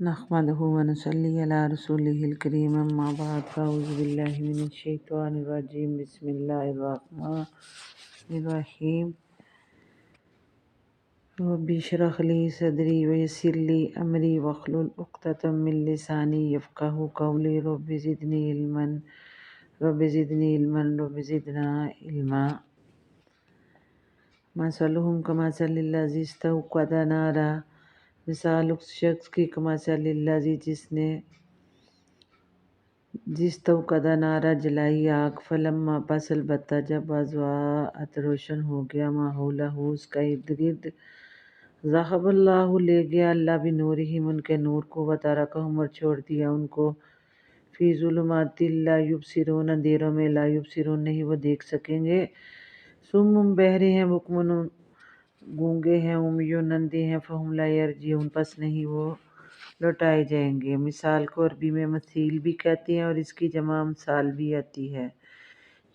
نحمده ونصلي على رسوله الكريم اما بعد فاعوذ بالله من الشيطان الرجيم بسم الله الرحمن الرحيم رب اشرح لي صدري ويسر لي امري واحلل عقدة من لساني يفقهوا قولي رب زدني علما رب زدنا علما مثلهم كمثل الذي استوقد نارا مثال اس شخص کی کمثل الذی جس توقدہ نارا جلائی آگ فلما پس البتہ جب اضاءت روشن ہو گیا ماحولہ اس کا ارد گرد ذہب اللہ لے گیا اللہ بنورہم ان کے نور کو وترکہم اور چھوڑ دیا ان کو فی ظلمات لا یبصرون اندھیروں میں لا یبصرون نہیں وہ دیکھ سکیں گے صم بہرے ہیں بکم گونگے ہیں امیون اندھے ہیں فہم لا یرجعون پس نہیں وہ لوٹائے جائیں گے۔ مثال کو عربی میں مثیل بھی کہتے ہیں اور اس کی جمع امثال بھی آتی ہے۔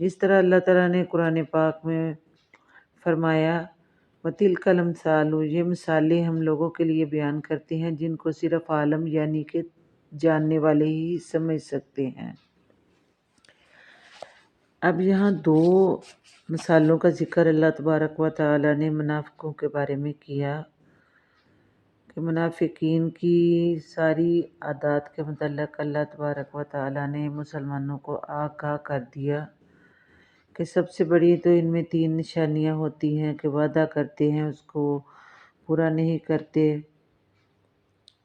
جس طرح اللہ تعالیٰ نے قرآن پاک میں فرمایا وَتِلْكَ الْأَمْثَالُ یہ مثالیں ہم لوگوں کے لیے بیان کرتے ہیں جن کو صرف عالم یعنی کہ جاننے والے ہی سمجھ سکتے ہیں۔ اب یہاں دو مثالوں کا ذکر اللہ تبارک و تعالیٰ نے منافقوں کے بارے میں کیا کہ منافقین کی ساری عادات کے متعلق اللہ تبارک و تعالیٰ نے مسلمانوں کو آگاہ کر دیا کہ سب سے بڑی تو ان میں 3 نشانیاں ہوتی ہیں کہ وعدہ کرتے ہیں اس کو پورا نہیں کرتے،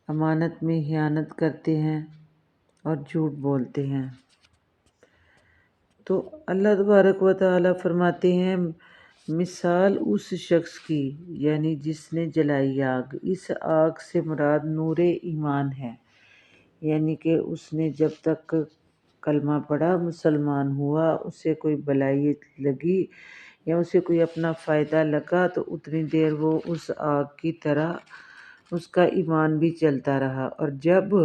امانت میں خیانت کرتے ہیں اور جھوٹ بولتے ہیں۔ تو اللہ تبارک و تعالیٰ فرماتے ہیں مثال اس شخص کی یعنی جس نے جلائی آگ، اس آگ سے مراد نور ایمان ہے، یعنی کہ اس نے جب تک کلمہ پڑھا مسلمان ہوا اسے کوئی بلائی لگی یا اسے کوئی اپنا فائدہ لگا تو اتنی دیر وہ اس آگ کی طرح اس کا ایمان بھی چلتا رہا، اور جب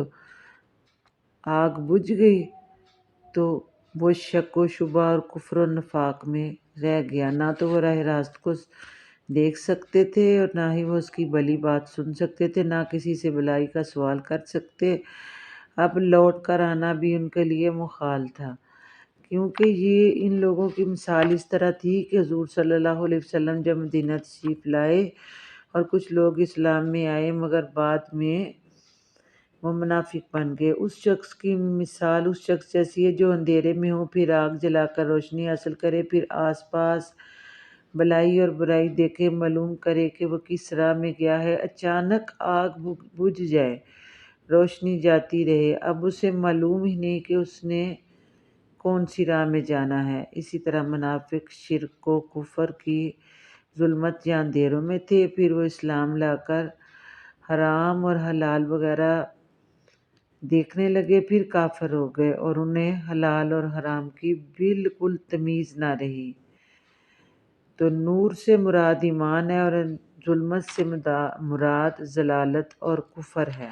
آگ بجھ گئی تو وہ شک و شبہ اور کفر و نفاق میں رہ گیا، نہ تو وہ راہ راست کو دیکھ سکتے تھے اور نہ ہی وہ اس کی بھلی بات سن سکتے تھے، نہ کسی سے بھلائی کا سوال کر سکتے۔ اب لوٹ کر آنا بھی ان کے لیے محال تھا، کیونکہ یہ ان لوگوں کی مثال اس طرح تھی کہ حضور صلی اللہ علیہ وسلم جب مدینہ تشریف لائے اور کچھ لوگ اسلام میں آئے مگر بعد میں وہ منافق بن گئے۔ اس شخص کی مثال اس شخص جیسی ہے جو اندھیرے میں ہو پھر آگ جلا کر روشنی حاصل کرے، پھر آس پاس بلائی اور برائی دیکھے، معلوم کرے کہ وہ کس راہ میں گیا ہے، اچانک آگ بجھ جائے، روشنی جاتی رہے، اب اسے معلوم ہی نہیں کہ اس نے کون سی راہ میں جانا ہے۔ اسی طرح منافق شرک و کفر کی ظلمت یا اندھیروں میں تھے، پھر وہ اسلام لا کر حرام اور حلال وغیرہ دیکھنے لگے، پھر کافر ہو گئے اور انہیں حلال اور حرام کی بالکل تمیز نہ رہی۔ تو نور سے مراد ایمان ہے اور ظلمت سے مراد ضلالت اور کفر ہے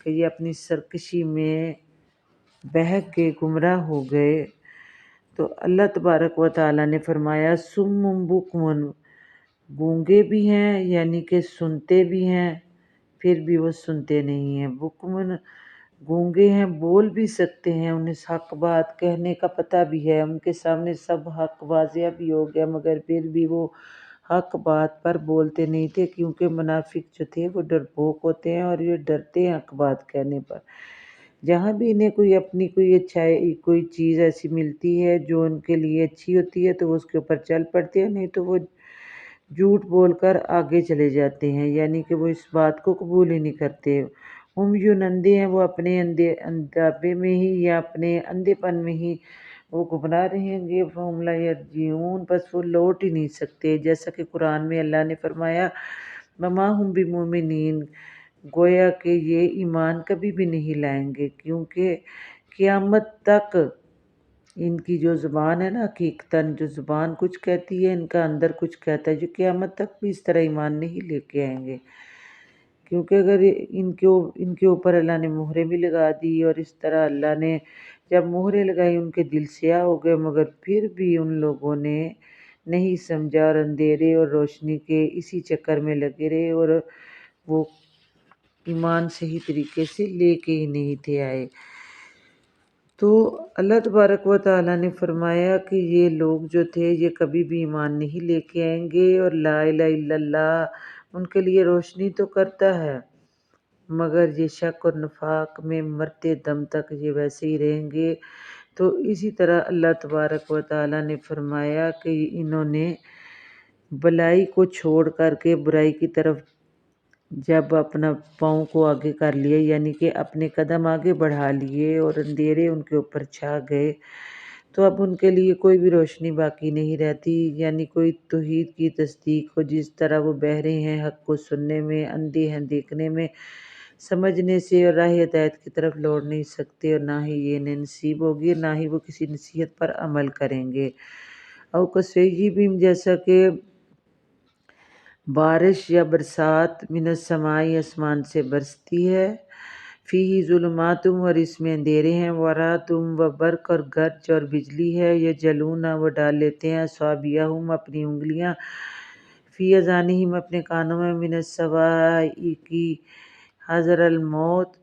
کہ یہ اپنی سرکشی میں بہک کے گمراہ ہو گئے۔ تو اللہ تبارک و تعالیٰ نے فرمایا صم بکم گونگے بھی ہیں یعنی کہ سنتے بھی ہیں پھر بھی وہ سنتے نہیں ہیں، بکمن گونگے ہیں بول بھی سکتے ہیں، انہیں حق بات کہنے کا پتہ بھی ہے، ان کے سامنے سب حق واضح بھی ہو گیا مگر پھر بھی وہ حق بات پر بولتے نہیں تھے، کیونکہ منافق جو تھے وہ ڈرپوک ہوتے ہیں اور یہ ڈرتے ہیں حق بات کہنے پر۔ جہاں بھی انہیں کوئی اپنی کوئی اچھائی کوئی چیز ایسی ملتی ہے جو ان کے لیے اچھی ہوتی ہے تو وہ اس کے اوپر چل پڑتے ہیں، نہیں تو وہ جھوٹ بول کر آگے چلے جاتے ہیں، یعنی کہ وہ اس بات کو قبول ہی نہیں کرتے۔ اندھے ہیں، وہ اپنے اندھاپے میں ہی یا اپنے اندھے پن میں ہی وہ گمراہ رہیں گے، فَهُمْ لَا يَرْجِعُونَ بس وہ لوٹ ہی نہیں سکتے، جیسا کہ قرآن میں اللہ نے فرمایا وَمَا هُمْ بِمُؤْمِنِينَ گویا کہ یہ ایمان کبھی بھی نہیں لائیں گے، کیونکہ قیامت تک ان کی جو زبان ہے نا، حقیقتاً جو زبان کچھ کہتی ہے ان کا اندر کچھ کہتا ہے، جو قیامت تک بھی اس طرح ایمان نہیں لے کے آئیں گے، کیونکہ اگر ان کے اوپر اللہ نے مہریں بھی لگا دی اور اس طرح اللہ نے جب مہریں لگائی ان کے دل سیاہ ہو گئے مگر پھر بھی ان لوگوں نے نہیں سمجھا اور اندھیرے اور روشنی کے اسی چکر میں لگے رہے اور وہ ایمان صحیح طریقے سے لے کے ہی نہیں تھے آئے۔ تو اللہ تبارک و تعالیٰ نے فرمایا کہ یہ لوگ جو تھے یہ کبھی بھی ایمان نہیں لے کے آئیں گے، اور لا الہ الا اللہ ان کے لیے روشنی تو کرتا ہے، مگر یہ شک اور نفاق میں مرتے دم تک یہ ویسے ہی رہیں گے۔ تو اسی طرح اللہ تبارک و تعالیٰ نے فرمایا کہ انہوں نے بلائی کو چھوڑ کر کے برائی کی طرف جب اپنا پاؤں کو آگے کر لیا، یعنی کہ اپنے قدم آگے بڑھا لیے اور اندھیرے ان کے اوپر چھا گئے، تو اب ان کے لیے کوئی بھی روشنی باقی نہیں رہتی، یعنی کوئی توحید کی تصدیق ہو۔ جس طرح وہ بہرے ہیں حق کو سننے میں، اندھے ہیں دیکھنے میں، سمجھنے سے، اور راہ ہدایت کی طرف لوٹ نہیں سکتے، اور نہ ہی یہ انہیں نصیب ہوگی، اور نہ ہی وہ کسی نصیحت پر عمل کریں گے۔ او کصیب جیسا کہ بارش یا برسات من السماء آسمان سے برستی ہے، فیہ ظلمات اور اس میں اندھیرے ہیں، ورعد و برق اور گرج اور بجلی ہے، یجعلون وہ ڈال لیتے ہیں اصابعہم اپنی انگلیاں، فی اذانہم اپنے کانوں میں، من الصواعق حذر الموت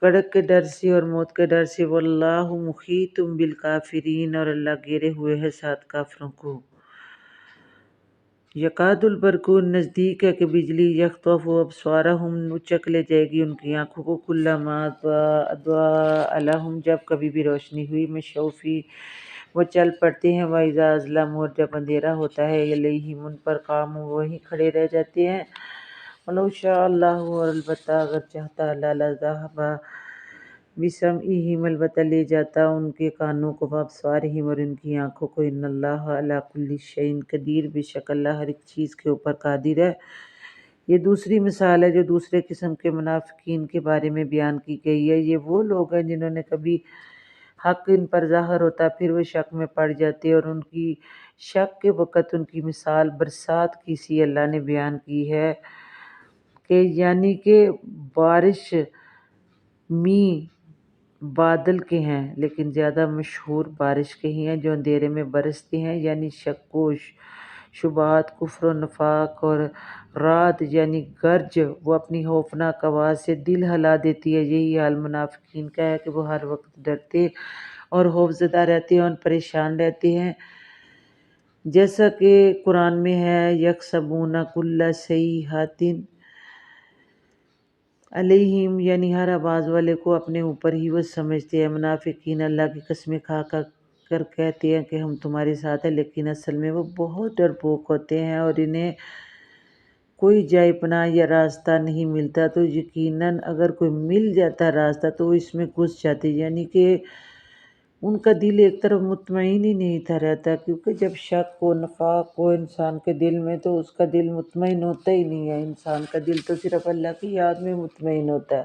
کڑک کے ڈر سے اور موت کے ڈر سے، واللہ محیط بالکافرین اور اللہ گھیرے ہوئے ہے ساتھ کافروں کو۔ یکاد البرق نزدیک ہے کہ بجلی، یخطف ابصارہم اچک لے جائے گی ان کی آنکھوں کو، کلما اضاء لہم جب کبھی بھی روشنی ہوئی، مشوا فیہ وہ چل پڑتے ہیں، واذا اظلم اور جب اندھیرا ہوتا ہے، علیہم ان پر قاموا وہیں کھڑے رہ جاتے ہیں۔ ولو شاء اللہ اور البتہ اگر چاہتا اللہ لذہب بسمعہم البتہ لے جاتا ان کے کانوں کو، وابصارہم اور ان کی آنکھوں کو، ان اللہ علی کل شیء قدیر بے شک اللہ ہر ایک چیز کے اوپر قادر ہے۔ یہ دوسری مثال ہے جو دوسرے قسم کے منافقین کے بارے میں بیان کی گئی ہے۔ یہ وہ لوگ ہیں جنہوں نے کبھی حق ان پر ظاہر ہوتا پھر وہ شک میں پڑ جاتے، اور ان کی شک کے وقت ان کی مثال برسات کی سی اللہ نے بیان کی ہے، کہ یعنی کہ بارش می بادل کے ہیں، لیکن زیادہ مشہور بارش کے ہی ہیں جو اندھیرے میں برستے ہیں، یعنی شک و شبہات، کفر و نفاق، اور رعد یعنی گرج وہ اپنی خوفناک آواز سے دل ہلا دیتی ہے۔ یہی حال منافقین کا ہے کہ وہ ہر وقت ڈرتے اور خوفزدہ رہتے ہیں اور پریشان رہتے ہیں، جیسا کہ قرآن میں ہے، یحسبون کل صیحۃ علیہم یعنی ہر آواز والے کو اپنے اوپر ہی وہ سمجھتے ہیں۔ منافقین اللہ کی قسمیں کھا کر کہتے ہیں کہ ہم تمہارے ساتھ ہیں، لیکن اصل میں وہ بہت ڈرپوک ہوتے ہیں، اور انہیں کوئی جائے پناہ یا راستہ نہیں ملتا، تو یقیناً اگر کوئی مل جاتا راستہ تو وہ اس میں گھس جاتے، یعنی کہ ان کا دل ایک طرف مطمئن ہی نہیں تھا رہتا، کیونکہ جب شک و نفاق ہو انسان کے دل میں تو اس کا دل مطمئن ہوتا ہی نہیں ہے۔ انسان کا دل تو صرف اللہ کی یاد میں مطمئن ہوتا ہے،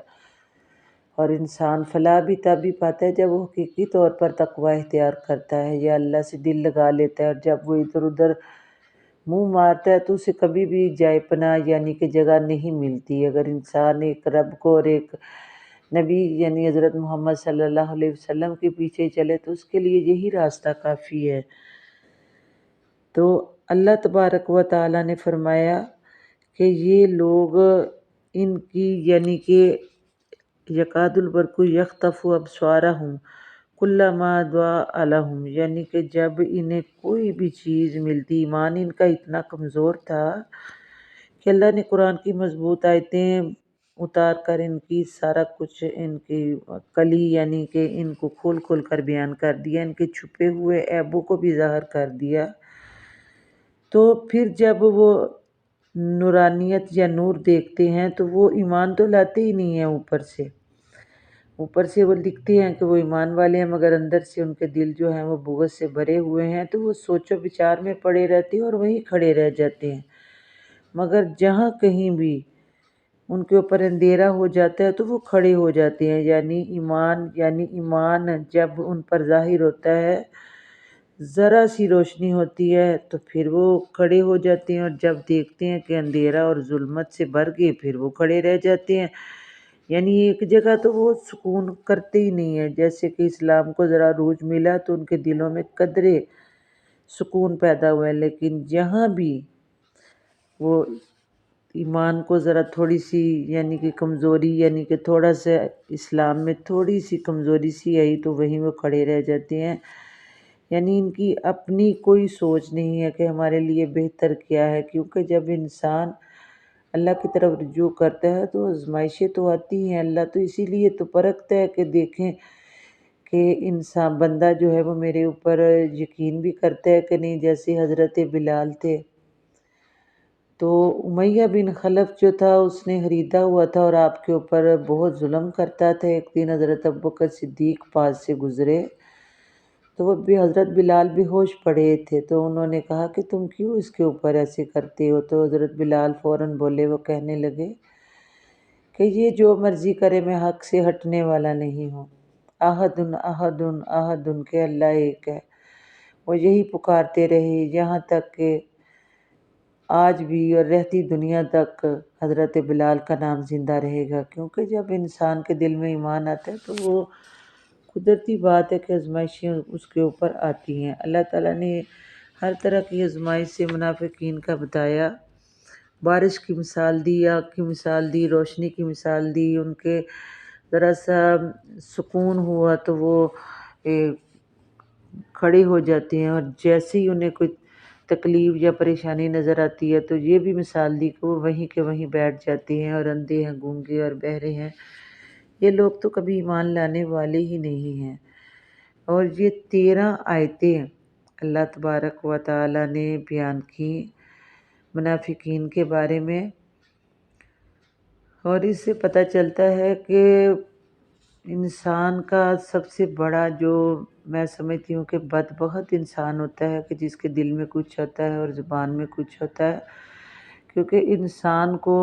اور انسان فلاح بھی تب ہی پاتا ہے جب وہ حقیقی طور پر تقوی اختیار کرتا ہے یا اللہ سے دل لگا لیتا ہے، اور جب وہ ادھر ادھر منہ مارتا ہے تو اسے کبھی بھی جائے پناہ یعنی کہ جگہ نہیں ملتی۔ اگر انسان ایک رب کو اور ایک نبی یعنی حضرت محمد صلی اللہ علیہ وسلم کے پیچھے چلے تو اس کے لیے یہی راستہ کافی ہے۔ تو اللہ تبارک و تعالیٰ نے فرمایا کہ یہ لوگ ان کی یعنی کہ یکاد البرق یخطف ابصارہم کلما اضاء لہم یعنی کہ جب انہیں کوئی بھی چیز ملتی، ایمان ان کا اتنا کمزور تھا کہ اللہ نے قرآن کی مضبوط آیتیں اتار کر ان کی سارا کچھ ان کی کلی یعنی کہ ان کو کھول کھول کر بیان کر دیا، ان کے چھپے ہوئے عیبوں کو بھی ظاہر کر دیا۔ تو پھر جب وہ نورانیت یا نور دیکھتے ہیں تو وہ ایمان تو لاتے ہی نہیں ہیں، اوپر سے وہ لکھتے ہیں کہ وہ ایمان والے ہیں، مگر اندر سے ان کے دل جو ہیں وہ بغض سے بھرے ہوئے ہیں، تو وہ سوچ و بچار میں پڑے رہتے ہیں اور وہیں کھڑے رہ جاتے ہیں۔ مگر جہاں کہیں بھی ان کے اوپر اندھیرا ہو جاتا ہے تو وہ کھڑے ہو جاتے ہیں، یعنی ایمان جب ان پر ظاہر ہوتا ہے، ذرا سی روشنی ہوتی ہے تو پھر وہ کھڑے ہو جاتے ہیں، اور جب دیکھتے ہیں کہ اندھیرا اور ظلمت سے بھر گئے پھر وہ کھڑے رہ جاتے ہیں، یعنی ایک جگہ تو وہ سکون کرتے ہی نہیں ہیں۔ جیسے کہ اسلام کو ذرا عروج ملا تو ان کے دلوں میں قدرے سکون پیدا ہوا ہے، لیکن جہاں بھی وہ ایمان کو ذرا تھوڑی سی یعنی کہ کمزوری یعنی کہ تھوڑا سا اسلام میں تھوڑی سی کمزوری سی آئی تو وہیں وہ کھڑے رہ جاتے ہیں، یعنی ان کی اپنی کوئی سوچ نہیں ہے کہ ہمارے لیے بہتر کیا ہے، کیونکہ جب انسان اللہ کی طرف رجوع کرتا ہے تو آزمائشیں تو آتی ہیں، اللہ تو اسی لیے تو پرکھتا ہے کہ دیکھیں کہ انسان بندہ جو ہے وہ میرے اوپر یقین بھی کرتا ہے کہ نہیں، جیسے حضرت بلال تھے تو امیہ بن خلف جو تھا اس نے خریدا ہوا تھا اور آپ کے اوپر بہت ظلم کرتا تھا۔ ایک دن حضرت ابوبکر صدیق پاس سے گزرے تو وہ بھی حضرت بلال بھی ہوش پڑے تھے، تو انہوں نے کہا کہ تم کیوں اس کے اوپر ایسے کرتے ہو؟ تو حضرت بلال فوراً بولے، وہ کہنے لگے کہ یہ جو مرضی کرے میں حق سے ہٹنے والا نہیں ہوں، احدن احدن احدن کہ اللہ ایک ہے۔ وہ یہی پکارتے رہے یہاں تک کہ آج بھی اور رہتی دنیا تک حضرت بلال کا نام زندہ رہے گا، کیونکہ جب انسان کے دل میں ایمان آتا ہے تو وہ قدرتی بات ہے کہ آزمائشیں اس کے اوپر آتی ہیں۔ اللہ تعالیٰ نے ہر طرح کی آزمائش سے منافقین کا بتایا، بارش کی مثال دی، آگ کی مثال دی، روشنی کی مثال دی، ان کے ذرا سا سکون ہوا تو وہ کھڑے ہو جاتے ہیں، اور جیسے ہی انہیں کوئی تکلیف یا پریشانی نظر آتی ہے تو یہ بھی مثال دی کہ وہ وہیں کے وہیں بیٹھ جاتے ہیں، اور اندھے ہیں، گونگے اور بہرے ہیں، یہ لوگ تو کبھی ایمان لانے والے ہی نہیں ہیں۔ اور یہ 13 آیتیں اللہ تبارک و تعالیٰ نے بیان کی منافقین کے بارے میں، اور اس سے پتہ چلتا ہے کہ انسان کا سب سے بڑا جو میں سمجھتی ہوں کہ بدبخت انسان ہوتا ہے کہ جس کے دل میں کچھ ہوتا ہے اور زبان میں کچھ ہوتا ہے، کیونکہ انسان کو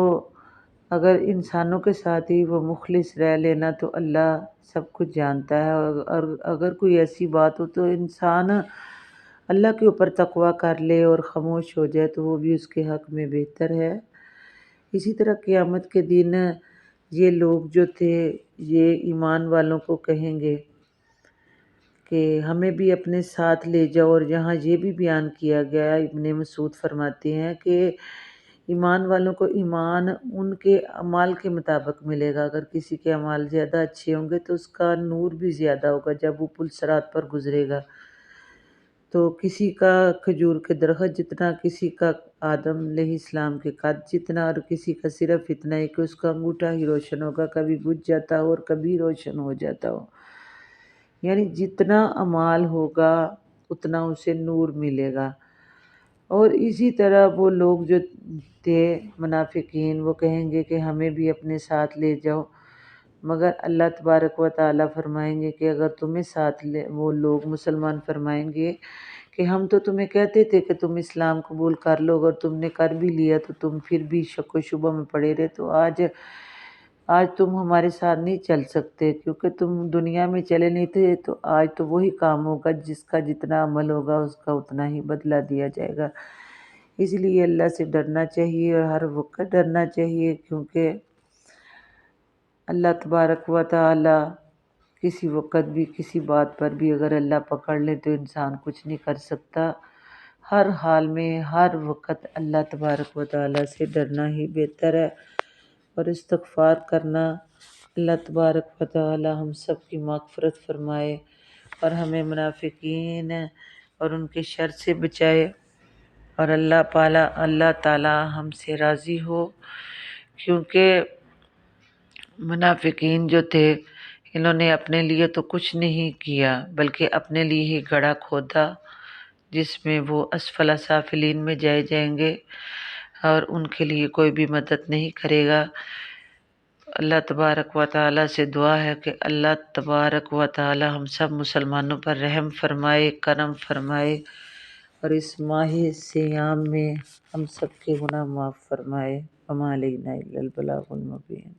اگر انسانوں کے ساتھ ہی وہ مخلص رہ لینا تو اللہ سب کچھ جانتا ہے، اور اگر کوئی ایسی بات ہو تو انسان اللہ کے اوپر تقویٰ کر لے اور خاموش ہو جائے تو وہ بھی اس کے حق میں بہتر ہے۔ اسی طرح قیامت کے دن یہ لوگ جو تھے یہ ایمان والوں کو کہیں گے کہ ہمیں بھی اپنے ساتھ لے جاؤ، اور یہاں یہ بھی بیان کیا گیا، ابن مسعود فرماتے ہیں کہ ایمان والوں کو ایمان ان کے اعمال کے مطابق ملے گا، اگر کسی کے اعمال زیادہ اچھے ہوں گے تو اس کا نور بھی زیادہ ہوگا جب وہ پل صراط پر گزرے گا، تو کسی کا کھجور کے درخت جتنا، کسی کا آدم علیہ السلام کے قد جتنا، اور کسی کا صرف اتنا ہی کہ اس کا انگوٹھا ہی روشن ہوگا، کبھی بجھ جاتا ہو اور کبھی روشن ہو جاتا ہو، یعنی جتنا اعمال ہوگا اتنا اسے نور ملے گا۔ اور اسی طرح وہ لوگ جو تھے منافقین وہ کہیں گے کہ ہمیں بھی اپنے ساتھ لے جاؤ، مگر اللہ تبارک و تعالیٰ فرمائیں گے کہ اگر تمہیں ساتھ لے، وہ لوگ مسلمان فرمائیں گے کہ ہم تو تمہیں کہتے تھے کہ تم اسلام قبول کر لو، اگر تم نے کر بھی لیا تو تم پھر بھی شک و شبہ میں پڑے رہے، تو آج تم ہمارے ساتھ نہیں چل سکتے، کیونکہ تم دنیا میں چلے نہیں تھے، تو آج تو وہی کام ہوگا، جس کا جتنا عمل ہوگا اس کا اتنا ہی بدلہ دیا جائے گا۔ اس لیے اللہ سے ڈرنا چاہیے اور ہر وقت ڈرنا چاہیے، کیونکہ اللہ تبارک و تعالی کسی وقت بھی کسی بات پر بھی اگر اللہ پکڑ لے تو انسان کچھ نہیں کر سکتا۔ ہر حال میں ہر وقت اللہ تبارک و تعالی سے ڈرنا ہی بہتر ہے، اور استغفار کرنا۔ اللہ تبارک و تعالی ہم سب کی مغفرت فرمائے اور ہمیں منافقین اور ان کے شر سے بچائے، اور اللہ تعالی ہم سے راضی ہو، کیونکہ منافقین جو تھے انہوں نے اپنے لیے تو کچھ نہیں کیا بلکہ اپنے لیے ہی گڑھا کھودا جس میں وہ اسفل سافلین میں جائیں گے، اور ان کے لیے کوئی بھی مدد نہیں کرے گا۔ اللہ تبارک و تعالی سے دعا ہے کہ اللہ تبارک و تعالی ہم سب مسلمانوں پر رحم فرمائے، کرم فرمائے، اور اس ماہ صیام میں ہم سب کے گناہ معاف فرمائے۔ وما علینا الا البلاغ المبین۔